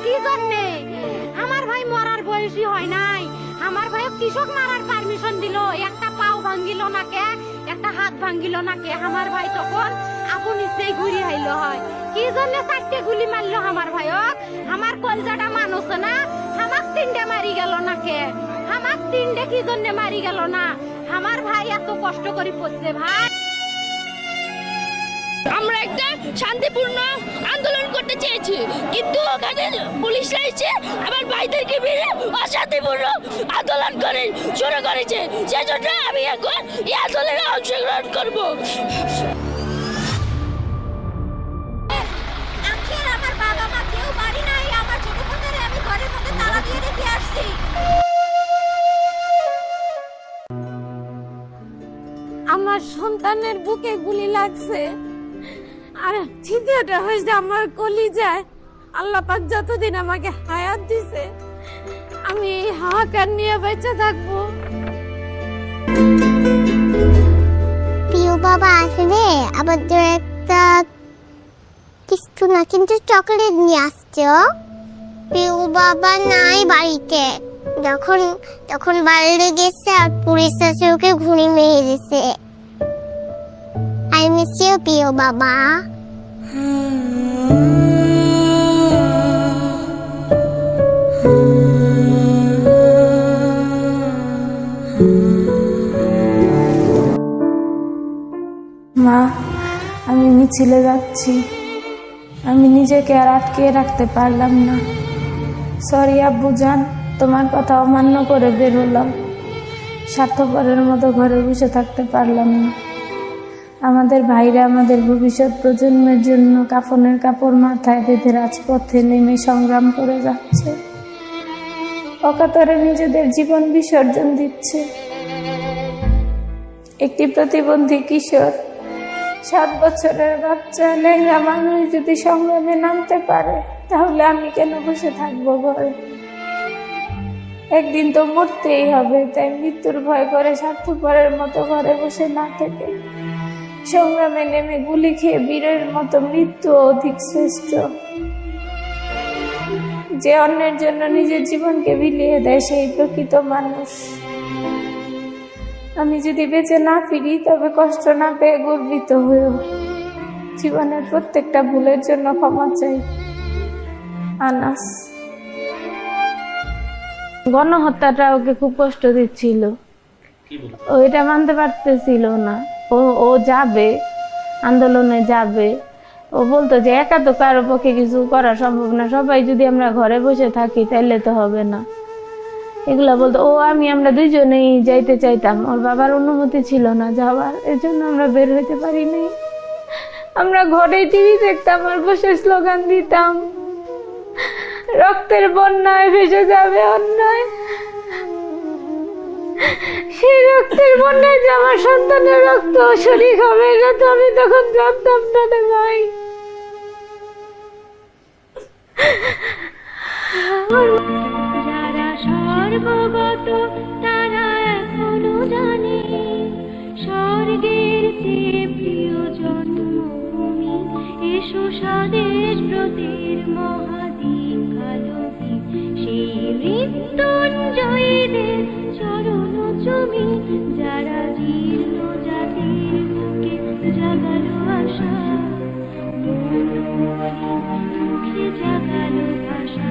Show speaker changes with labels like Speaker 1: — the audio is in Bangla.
Speaker 1: কি জন্যে? আমার ভাই মরার বয়সী হয় নাই, আমার ভাই কৃষক মারার পারমিশন দিল, একটা পাও ভাঙ্গিল না কে, একটা হাত ভাঙ্গিল না কে, আমার ভাই তখন আপন ইচ্ছেই ঘুরি আইলো হয়। কি জন্য 4টে গুলি মারলো আমার ভাইক? আমার কলজাটা মানুষ না, আমাক 3টে মারি গেল না কে? আমাক 3টে কি জন্য মারি গেল না? আমার ভাই এত কষ্ট করে পড়ছে ভাই।
Speaker 2: আমরা একটা শান্তিপূর্ণ আন্দোলন করতে চেয়েছি, কিন্তু ওখানে পুলিশরা এসে আমার ভাইদেরকে মেরে অশান্তিপূর্ণ আন্দোলন করে শুরু করেছে। সেজন্য আমি এখন এই আন্দোলনে অংশগ্রহণ করব।
Speaker 1: আমার বাবা মা কেউ বাড়ি নাই, আমার ছোট বোনদের আমি ঘরের মধ্যে তালা দিয়ে রেখে আসছি। আমার সন্তানের বুকে গুলি লাগছে, আর ছিদ্রটা হয়েছে আমার কলিজায়। আল্লাহ পাক যতদিন আমাকে হায়াত দিছে, আমি এই হাহাকার নিয়ে বেঁচে থাকবো।
Speaker 3: প্রিয় বাবা আসলে আমাদের একটা কিছু না কিন্তু চকলেট নিয়ে আসছে। প্রিয় বাবা নাই বাড়িতে, যখন বাইরে গেছে আর পুলিশ এসে ওকে ঘুরে মেরে দিছে। I miss you, প্রিয় বাবা।
Speaker 4: মা, আমি মিছিলে যাচ্ছি, আমি নিজেকে আর আটকে রাখতে পারলাম না। সরি আব্বু জান, তোমার কথা অমান্য করে বের হলাম। স্বার্থপরের মতো ঘরে বসে থাকতে পারলাম না। আমাদের ভাইরা আমাদের ভবিষ্যৎ প্রজন্মের জন্য কাফনের কাপড় মাথায় বেঁধে রাজপথে নেমে সংগ্রাম করে যাচ্ছে, অকাতরে নিজেদের জীবন বিসর্জন দিচ্ছে। একটি প্রতিবন্ধী কিশোর, 7 বছরের বাচ্চা, লেঙ্গা মানুষ যদি সংগ্রামে নামতে পারে, তাহলে আমি কেন বসে থাকবো ঘরে? একদিন তো মরতেই হবে, তাই মৃত্যুর ভয় করে স্বার্থপরের মতো ঘরে বসে না থেকে সংগ্রামে নেমে গুলি খেয়ে বীরের মতো মৃত্যু অধিক শ্রেষ্ঠ। যে অন্যের জন্য নিজের জীবনকে বিলিয়ে দেয়, সেই প্রকৃত মানুষ। আমি যদি বেঁচে না ফিরি, তবে কষ্ট না পেয়ে গর্বিত হয়েও জীবনের প্রত্যেকটা ভুলের জন্য ক্ষমা চাই। আনাস। গণহত্যাটা ওকে খুব কষ্ট দিচ্ছিল, ও এটা মানতে পারতেছিল না। ও যাবে, আন্দোলনে যাবে। ও বলতো যে একা তো কারো পক্ষে কিছু করা সম্ভব না, সবাই যদি আমরা ঘরে বসে থাকি তাইলে তো হবে না, এগুলা বলতো। আমরা দুইজনেই যাইতে চাইতাম, ওর বাবার অনুমতি ছিল না যাওয়ার, এজন্য আমরা বের হইতে পারি নাই। আমরা ঘরেই টিভি দেখতাম আর বসে স্লোগান দিতাম, রক্তের বন্যায় ভেসে যাবে অন্যায়। সেই রক্তের বন্যায় যে আমার সন্তানের রক্ত শরীর হবে, এটা তো আমি তখন জানতাম না রে ভাই।
Speaker 1: যারা স্বর্গগত তারা এখনো জানে, স্বর্গের চেয়ে প্রিয় জন্মভূমি, এসো স্বদেশ ব্রতের মহাদীক্ষালোকে, সেই মৃত্যুঞ্জয়ীদের চরণ চুমি, যারা জীর্ণ জাতির বুকে জাগালো আশা, মুখে জাগালো ভাষা।